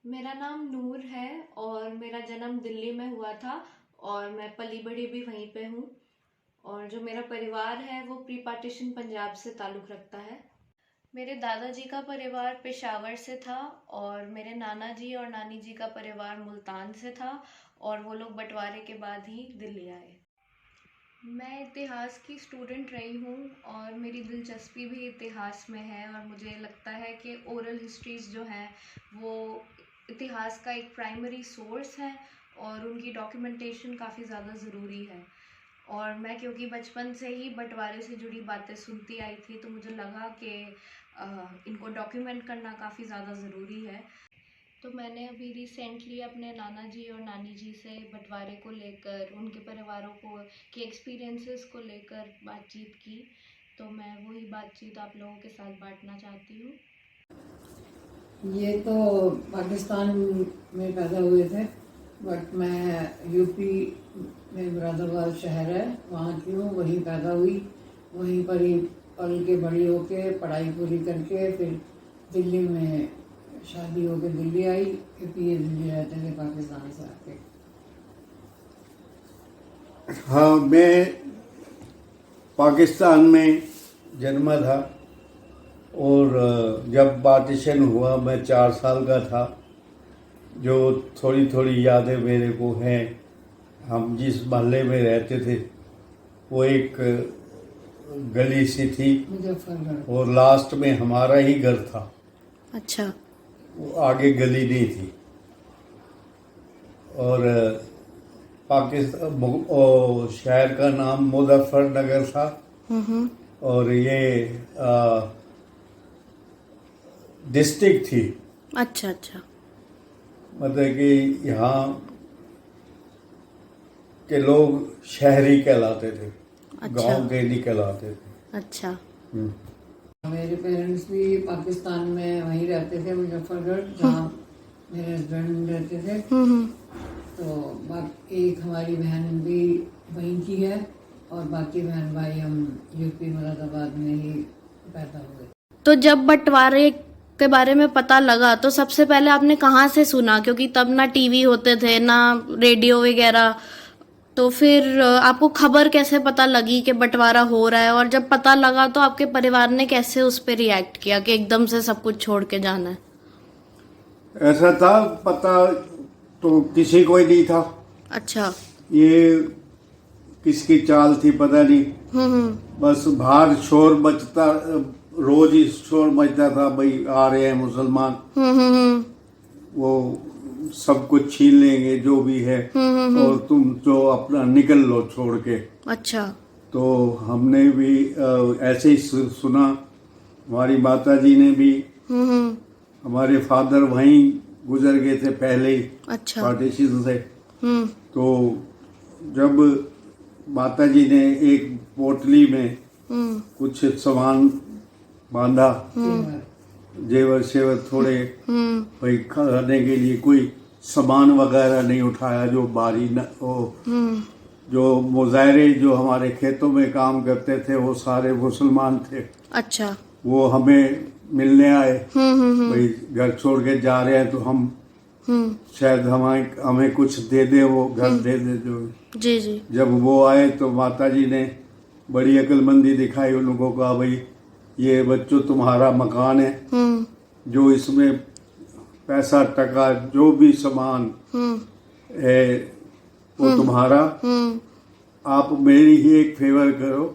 मेरा नाम नूर है और मेरा जन्म दिल्ली में हुआ था और मैं पली बड़ी भी वहीं पे हूँ। और जो मेरा परिवार है वो प्री पार्टीशन पंजाब से ताल्लुक़ रखता है। मेरे दादाजी का परिवार पेशावर से था और मेरे नाना जी और नानी जी का परिवार मुल्तान से था और वो लोग बंटवारे के बाद ही दिल्ली आए। मैं इतिहास की स्टूडेंट रही हूँ और मेरी दिलचस्पी भी इतिहास में है और मुझे लगता है कि ओरल हिस्ट्रीज़ जो हैं वो इतिहास का एक प्राइमरी सोर्स है और उनकी डॉक्यूमेंटेशन काफ़ी ज़्यादा ज़रूरी है। और मैं क्योंकि बचपन से ही बंटवारे से जुड़ी बातें सुनती आई थी तो मुझे लगा कि इनको डॉक्यूमेंट करना काफ़ी ज़्यादा ज़रूरी है। तो मैंने अभी रिसेंटली अपने नाना जी और नानी जी से बंटवारे को लेकर उनके परिवारों को के एक्सपीरियंसेस को लेकर बातचीत की। तो मैं वही बातचीत आप लोगों के साथ बांटना चाहती हूँ। ये तो पाकिस्तान में पैदा हुए थे, बट मैं यूपी में मुरादाबाद शहर है वहाँ की हूँ। वहीं पैदा हुई, वहीं पर ही पल के बड़ी होके पढ़ाई पूरी करके फिर दिल्ली में शादी होके दिल्ली आई, क्योंकि ये दिल्ली रहते थे पाकिस्तान से आके। हाँ, मैं पाकिस्तान में जन्मा था और जब पार्टीशन हुआ मैं 4 साल का था। जो थोड़ी थोड़ी यादें मेरे को हैं, हम जिस मोहल्ले में रहते थे वो एक गली सी थी मुजफ्फरगढ़। और लास्ट में हमारा ही घर था। अच्छा। वो आगे गली नहीं थी। और पाकिस्तान शहर का नाम मुजफ्फरनगर था। और ये डिस्ट्रिक्ट थी। अच्छा अच्छा। मतलब कि यहाँ के लोग शहरी कहलाते थे। अच्छा। गांव के नहीं कहलाते थे। अच्छा। मेरे पेरेंट्स भी पाकिस्तान में वहीं रहते थे, मुजफ्फरगढ़, जहाँ मेरे हस्बैंड रहते थे। तो बाकी एक हमारी बहन भी वहीं की है और बाकी बहन भाई हम यूपी मुरादाबाद में ही पैदा हुए। तो जब बंटवारे के बारे में पता लगा तो सबसे पहले आपने कहाँ से सुना, क्योंकि तब ना टीवी होते थे ना रेडियो वगैरह, तो फिर आपको खबर कैसे पता लगी कि बंटवारा हो रहा है? और जब पता लगा तो आपके परिवार ने कैसे उस पर रिएक्ट किया कि एकदम से सब कुछ छोड़ के जाना है? ऐसा था, पता तो किसी को ही नहीं था। अच्छा। ये किसकी चाल थी पता नहीं। बस बाहर शोर मचता, रोज ही शोर मचता था, भाई आ रहे हैं मुसलमान, वो सब कुछ छीन लेंगे जो भी है, और तुम जो अपना निकल लो छोड़ के। अच्छा। तो हमने भी ऐसे ही सुना। हमारी माता जी ने भी, हमारे फादर वहीं गुजर गए थे पहले ही। अच्छा। पार्टीशन से। तो जब माता जी ने एक पोटली में कुछ सामान बांधा, जेवर शेवर थोड़े, भाई खाने के लिए कोई सामान वगैरह नहीं उठाया। जो बारी न हो, जो मुजाहिरे जो हमारे खेतों में काम करते थे वो सारे मुसलमान थे। अच्छा। वो हमें मिलने आए, भाई घर छोड़ के जा रहे हैं तो हम शायद हमें कुछ दे दे, वो घर दे दे जो। जी जी। जब वो आए तो माता जी ने बड़ी अक्लमंदी दिखाई, उनको कहा भाई ये बच्चों तुम्हारा मकान है, जो इसमें पैसा टका जो भी सामान है वो तुम्हारा। आप मेरी ही एक फेवर करो,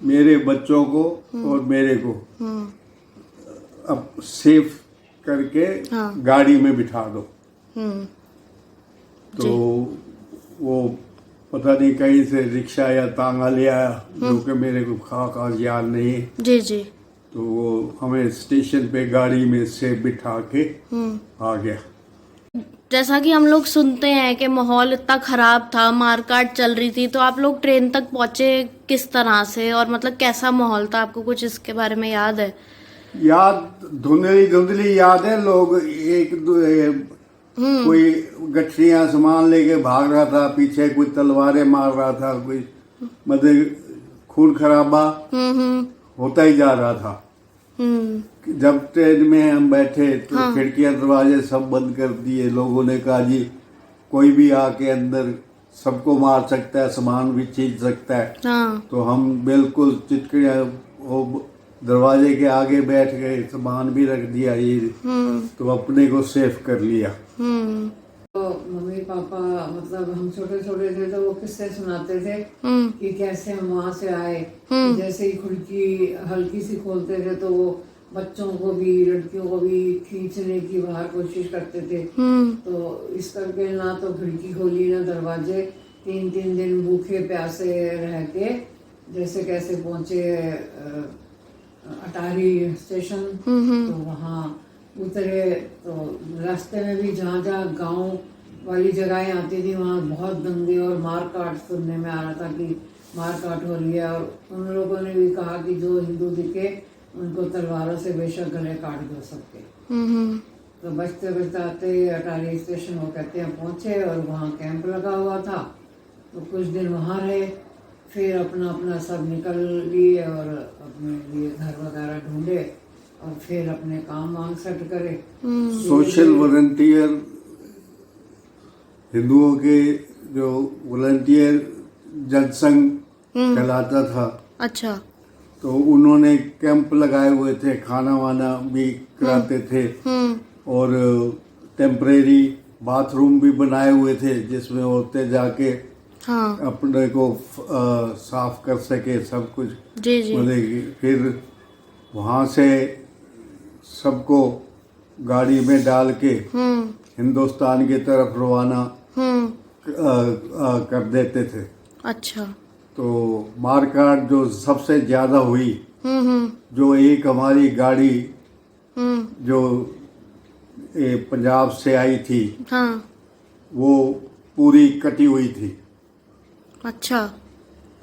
मेरे बच्चों को और मेरे को अब सेफ करके गाड़ी में बिठा दो। तो वो पता नहीं कहीं से रिक्शा या तांगा ले आया, जो कि मेरे को खास याद नहीं है। जी जी। तो वो हमें स्टेशन पे गाड़ी में से बिठा के आ गया। जैसा कि हम लोग सुनते हैं कि माहौल इतना खराब था, मारकाट चल रही थी, तो आप लोग ट्रेन तक पहुंचे किस तरह से और मतलब कैसा माहौल था? आपको कुछ इसके बारे में याद है? याद धुंधली धुंधली याद है। लोग कोई गठरियां सामान लेके भाग रहा था, पीछे कोई तलवारें मार रहा था, कोई मतलब खून खराबा होता ही जा रहा था। जब ट्रेन में हम बैठे तो खिड़कियां दरवाजे सब बंद कर दिए। लोगों ने कहा जी कोई भी आके अंदर सबको मार सकता है, सामान भी छीन सकता है। तो हम बिल्कुल चिटकिया वो दरवाजे के आगे बैठ गए, सामान भी रख दिया ये, तो अपने को सेफ कर लिया। तो मम्मी पापा मतलब हम छोटे छोटे थे तो वो किस्से सुनाते थे कि कैसे हम वहां से आए। जैसे ही खिड़की हल्की सी खोलते थे तो वो बच्चों को भी लड़कियों को भी खींचने की बाहर कोशिश करते थे। तो इस करके ना तो खिड़की खोली ना दरवाजे, 3-3 दिन भूखे प्यासे रह के जैसे कैसे पहुंचे अटारी स्टेशन। तो वहाँ उतरे तो रास्ते में भी जहाँ जहाँ गांव वाली जगहें आती थी वहाँ बहुत दंगे और मारकाट सुनने में आ रहा था कि मारकाट हो रही है। और उन लोगों ने भी कहा कि जो हिंदू दिखे उनको तलवारों से बेशक गले काट दो सबके। तो बचते बचते अटारी स्टेशन वो कहते हैं पहुंचे और वहाँ कैंप लगा हुआ था। तो कुछ दिन वहाँ रहे, फिर अपना अपना सब निकल लिए और अपने लिए घर वगैरह ढूंढे और फिर अपने काम वाम सेट करे। सोशल वॉलंटियर, हिंदुओं के जो वॉलंटियर जनसंघ कहलाता था। अच्छा। तो उन्होंने कैंप लगाए हुए थे, खाना वाना भी कराते थे और टेम्परेरी बाथरूम भी बनाए हुए थे जिसमें औरतें जाके अपने को साफ कर सके सब कुछ। बोलेगी फिर वहाँ से सबको गाड़ी में डाल के हिंदुस्तान की तरफ रवाना कर देते थे। अच्छा। तो मारकाट जो सबसे ज्यादा हुई, जो एक हमारी गाड़ी जो पंजाब से आई थी वो पूरी कटी हुई थी। अच्छा।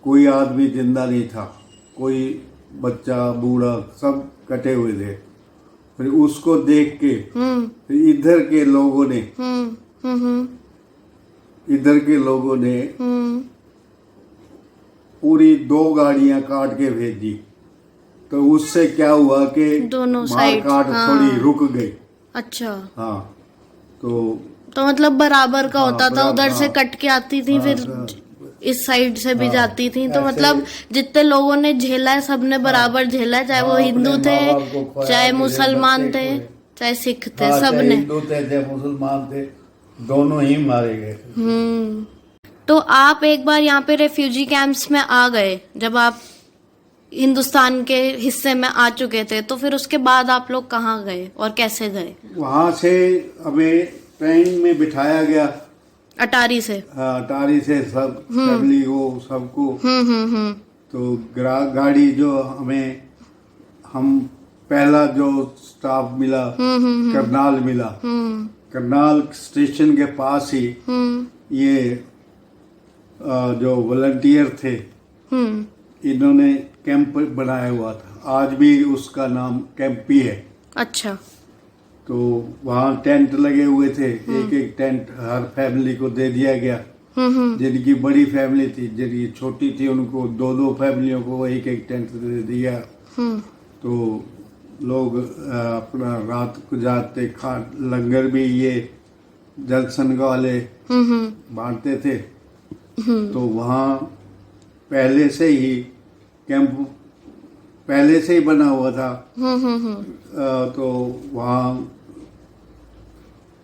कोई आदमी जिंदा नहीं था, कोई बच्चा बूढ़ा सब कटे हुए थे। फिर उसको देख के फिर इधर के लोगों ने पूरी 2 गाड़ियां काट के भेज दी। तो उससे क्या हुआ कि दोनों साइड काट थोड़ी रुक गई। अच्छा। हाँ। तो मतलब बराबर का होता था, उधर से कट के आती थी फिर इस साइड से भी जाती थी। तो मतलब जितने लोगों ने झेला है सबने बराबर झेला है, चाहे वो हिंदू थे, चाहे मुसलमान थे, चाहे सिख थे, सबने। हिंदू थे चाहे मुसलमान थे, दोनों ही मारे गए। तो आप एक बार यहाँ पे रेफ्यूजी कैंप्स में आ गए, जब आप हिंदुस्तान के हिस्से में आ चुके थे, तो फिर उसके बाद आप लोग कहाँ गए और कैसे गए? वहाँ से हमें ट्रेन में बिठाया गया अटारी से। अटारी से सब फैमिली को सबको। तो गाड़ी जो हम पहला जो स्टाफ मिला करनाल मिला। करनाल स्टेशन के पास ही ये जो वॉलंटियर थे इन्होंने कैंप बनाया हुआ था। आज भी उसका नाम कैंप ही है। अच्छा। तो वहाँ टेंट लगे हुए थे, एक एक टेंट हर फैमिली को दे दिया गया। जिनकी बड़ी फैमिली थी, जिनकी छोटी थी उनको 2-2 फैमिलियों को एक एक टेंट दे दिया। तो लोग अपना रात गुजारते, लंगर भी ये जनसंघ वाले बांटते थे। तो वहाँ पहले से ही कैंप पहले से ही बना हुआ था। तो वहाँ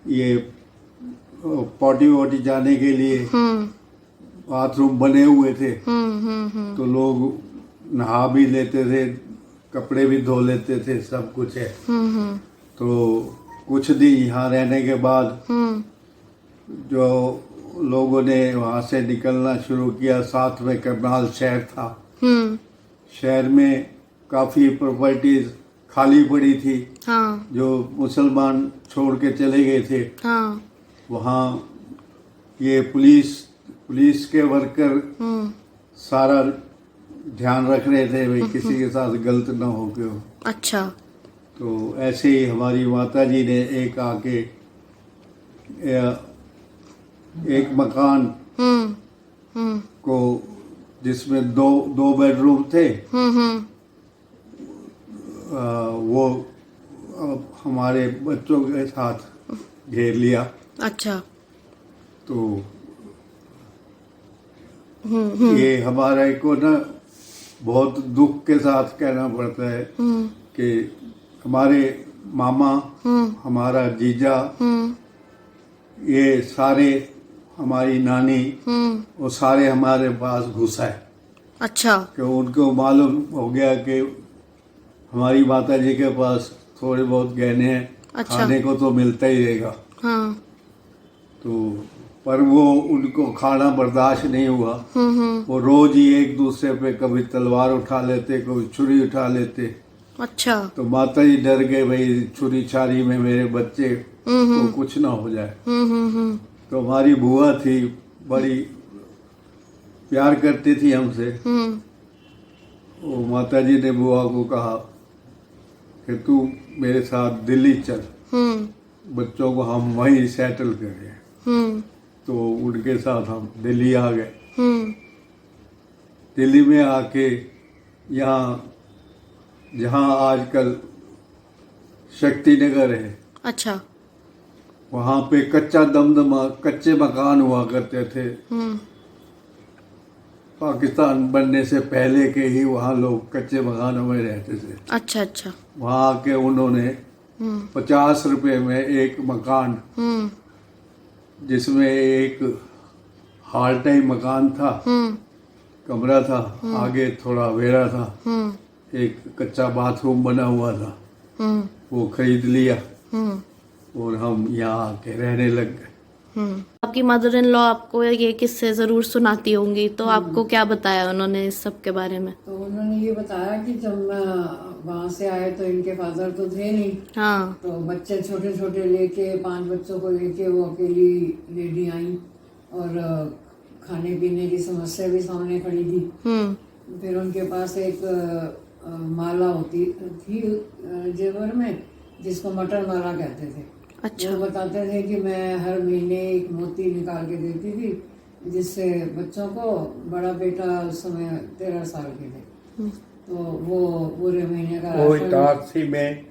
ये पॉटी वोटी जाने के लिए बाथरूम बने हुए थे। तो लोग नहा भी लेते थे, कपड़े भी धो लेते थे, सब कुछ है। तो कुछ दिन यहाँ रहने के बाद जो लोगों ने वहाँ से निकलना शुरू किया, साथ में करनाल शहर था। शहर में काफी प्रॉपर्टीज खाली पड़ी थी। जो मुसलमान छोड़ के चले गए थे। वहाँ ये पुलिस के वर्कर सारा ध्यान रख रहे थे भाई किसी के साथ गलत ना हो क्यों। अच्छा। तो ऐसे ही हमारी माता जी ने एक आके एक मकान को जिसमें दो बेडरूम थे वो हमारे बच्चों के साथ घेर लिया। अच्छा। तो ये हमारे को ना बहुत दुख के साथ कहना पड़ता है कि हमारे मामा, हमारा जीजा, ये सारे, हमारी नानी, वो सारे हमारे पास घुसा है। अच्छा। कि उनको मालूम हो गया कि हमारी माता जी के पास थोड़े बहुत गहने हैं। अच्छा। खाने को तो मिलता ही रहेगा। हाँ। तो पर वो उनको खाना बर्दाश्त नहीं हुआ। वो रोज ही एक दूसरे पे कभी तलवार उठा लेते, कभी छुरी उठा लेते। अच्छा। तो माता जी डर गए, भाई छुरी छारी में मेरे बच्चे को कुछ ना हो जाए। तो हमारी बुआ थी, बड़ी प्यार करती थी हमसे। वो माता जी ने बुआ को कहा कि तू मेरे साथ दिल्ली चल, बच्चों को हम वहीं सेटल करें। तो उनके साथ हम दिल्ली आ गए। दिल्ली में आके यहाँ जहाँ आजकल शक्ति नगर है, अच्छा। वहाँ पे कच्चा दमदमा, कच्चे मकान हुआ करते थे। पाकिस्तान बनने से पहले के ही वहाँ लोग कच्चे मकानों में रहते थे। अच्छा। अच्छा। वहाँ आके उन्होंने 50 रुपए में एक मकान, जिसमें एक हॉल टाइप मकान था, कमरा था, आगे थोड़ा वेरा था, एक कच्चा बाथरूम बना हुआ था, वो खरीद लिया और हम यहाँ आके रहने लग गए। आपकी मदर इन लॉ आपको ये किस्से जरूर सुनाती होंगी, तो आपको क्या बताया उन्होंने इस सब के बारे में? तो उन्होंने ये बताया कि जब वहाँ से आए तो इनके फादर तो थे नहीं। हाँ। तो बच्चे छोटे छोटे लेके, 5 बच्चों को लेके वो अकेली लेडी आई और खाने पीने की समस्या भी सामने खड़ी थी। फिर उनके पास एक माला होती थी जेवर में, जिसको मटर माला कहते थे। अच्छा। वो बताते थे कि मैं हर महीने एक मोती निकाल के देती थी, जिससे बच्चों को, बड़ा बेटा उस समय 13 साल के थे, तो वो पूरे महीने का वो राशन। इटारसी में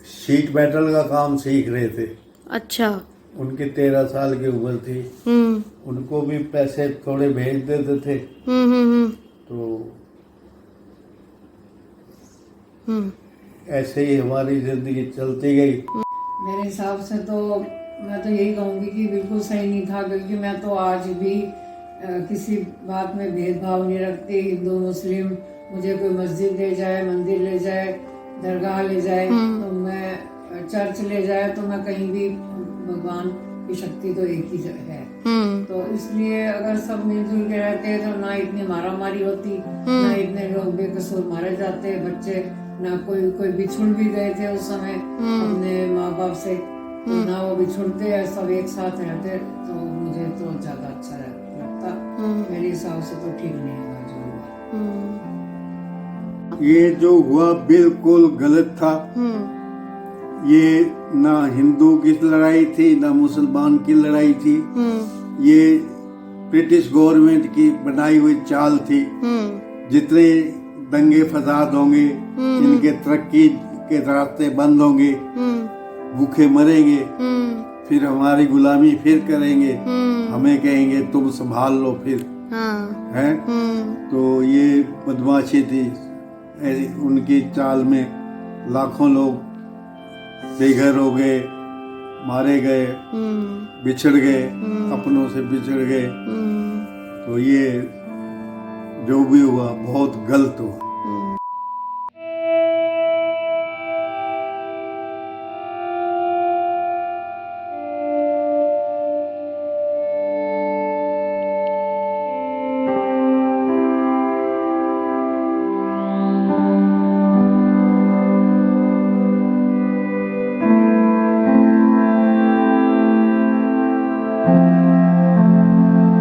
शीट मेटल का काम सीख रहे थे। अच्छा। उनकी 13 साल की उम्र थी। उनको भी पैसे थोड़े भेज देते थे। तो ऐसे ही हमारी जिंदगी चलती गई। मेरे हिसाब से तो मैं तो यही कहूँगी कि बिल्कुल सही नहीं था, क्योंकि मैं तो आज भी किसी बात में भेदभाव नहीं रखती। हिंदू मुस्लिम, मुझे कोई मस्जिद ले जाए, मंदिर ले जाए, दरगाह ले जाए, तो मैं चर्च ले जाए, तो मैं कहीं भी, भगवान की शक्ति तो एक ही है। तो इसलिए अगर सब मिलजुल के रहते तो ना इतनी मारामारी होती, ना इतने लोग बेकसूर मारे जाते बच्चे, ना कोई बिछुड़ भी गए थे उस समय अपने माँ बाप से, तो ना वो बिछुड़ते, सब एक साथ रहते। तो मुझे तो ज्यादा अच्छा लगता। मेरे हिसाब से तो ठीक नहीं हुआ जो हुआ। ये जो हुआ बिल्कुल गलत था। ये ना हिंदू की लड़ाई थी, ना मुसलमान की लड़ाई थी। ये ब्रिटिश गवर्नमेंट की बनाई हुई चाल थी। जितने दंगे फसाद होंगे, इनके तरक्की के रास्ते बंद होंगे, भूखे मरेंगे, फिर हमारी गुलामी फिर करेंगे, हमें कहेंगे तुम संभाल लो फिर। है तो ये बदमाशी थी। उनकी चाल में लाखों लोग बेघर हो गए, मारे गए, बिछड़ गए, अपनों से बिछड़ गए। तो ये जो भी हुआ बहुत गलत हुआ।